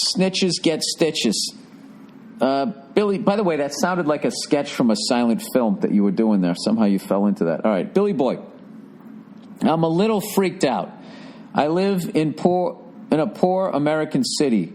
Snitches get stitches. Billy, by the way, that sounded like a sketch from a silent film that you were doing there. Somehow you fell into that. All right, Billy Boy. I'm a little freaked out. I live in a poor American city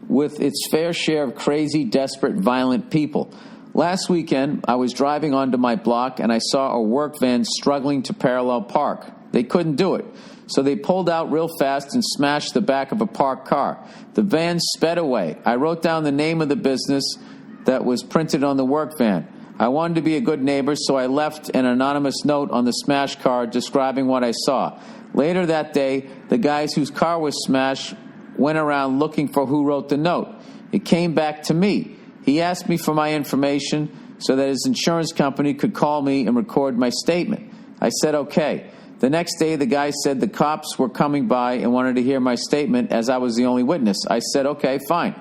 with its fair share of crazy, desperate, violent people. Last weekend, I was driving onto my block and I saw a work van struggling to parallel park. They couldn't do it, so they pulled out real fast and smashed the back of a parked car. The van sped away. I wrote down the name of the business that was printed on the work van. I wanted to be a good neighbor, so I left an anonymous note on the smashed car describing what I saw. Later that day, the guys whose car was smashed went around looking for who wrote the note. It came back to me. He asked me for my information so that his insurance company could call me and record my statement. I said okay. The next day, the guy said the cops were coming by and wanted to hear my statement as I was the only witness. I said okay, fine.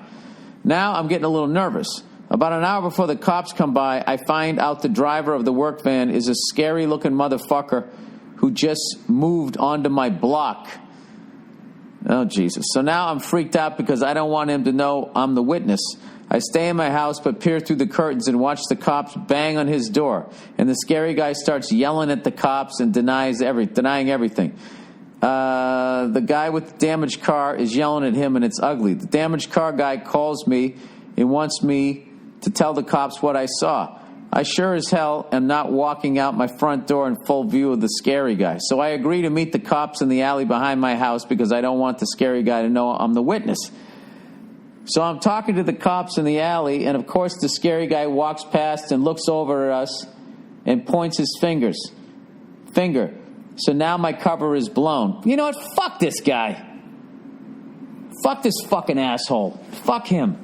Now I'm getting a little nervous. About an hour before the cops come by, I find out the driver of the work van is a scary-looking motherfucker who just moved onto my block. Oh, Jesus. So now I'm freaked out because I don't want him to know I'm the witness. I stay in my house but peer through the curtains and watch the cops bang on his door. And the scary guy starts yelling at the cops and denying everything. The guy with the damaged car is yelling at him, and it's ugly. The damaged car guy calls me and wants me to tell the cops what I saw. I sure as hell am not walking out my front door in full view of the scary guy. So I agree to meet the cops in the alley behind my house because I don't want the scary guy to know I'm the witness. So I'm talking to the cops in the alley, and of course the scary guy walks past and looks over at us and points his finger. So now my cover is blown. You know what? Fuck this guy. Fuck this fucking asshole. Fuck him.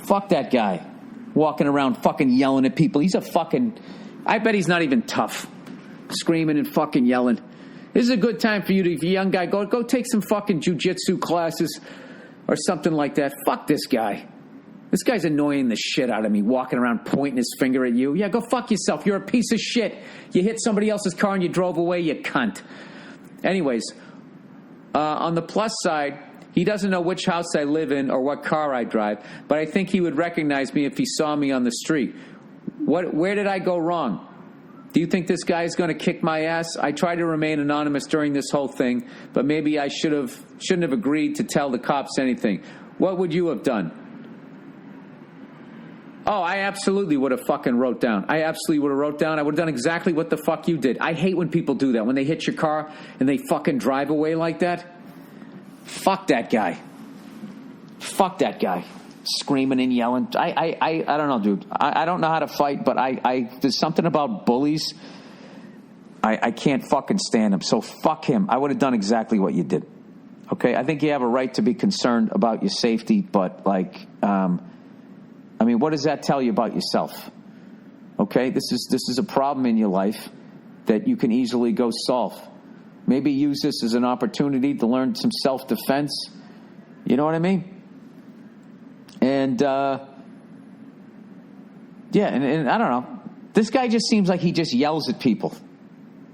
Fuck that guy. Walking around fucking yelling at people. He's a fucking... I bet he's not even tough. Screaming and fucking yelling. This is a good time for you to, if you're a young guy, go take some fucking jujitsu classes or something like that. Fuck this guy. This guy's annoying the shit out of me, walking around pointing his finger at you. Yeah, go fuck yourself. You're a piece of shit. You hit somebody else's car and you drove away, you cunt. Anyways, on the plus side, he doesn't know which house I live in or what car I drive, but I think he would recognize me if he saw me on the street. Where did I go wrong? Do you think this guy is going to kick my ass? I tried to remain anonymous during this whole thing, but maybe I shouldn't have agreed to tell the cops anything. What would you have done? Oh, I absolutely would have fucking wrote down. I would have done exactly what the fuck you did. I hate when people do that, when they hit your car and they fucking drive away like that. Fuck that guy. Fuck that guy. Screaming and yelling. I don't know, dude. I don't know how to fight, but there's something about bullies. I can't fucking stand him. So fuck him. I would have done exactly what you did. Okay? I think you have a right to be concerned about your safety, but what does that tell you about yourself? Okay? This is a problem in your life that you can easily go solve. Maybe use this as an opportunity to learn some self-defense. You know what I mean? And, and I don't know. This guy just seems like he just yells at people.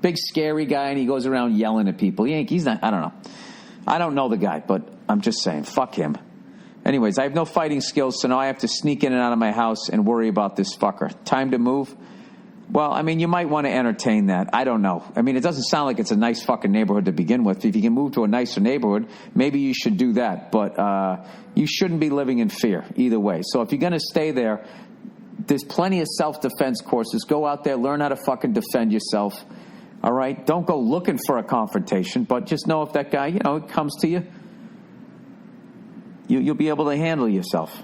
Big, scary guy, and he goes around yelling at people. He's not, I don't know. I don't know the guy, but I'm just saying, fuck him. Anyways, I have no fighting skills, so now I have to sneak in and out of my house and worry about this fucker. Time to move? Well, you might want to entertain that. I don't know. It doesn't sound like it's a nice fucking neighborhood to begin with. If you can move to a nicer neighborhood, maybe you should do that. But you shouldn't be living in fear either way. So if you're going to stay there, there's plenty of self-defense courses. Go out there, learn how to fucking defend yourself. All right? Don't go looking for a confrontation, but just know if that guy, comes to you, you'll be able to handle yourself.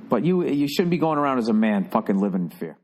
But you shouldn't be going around as a man fucking living in fear.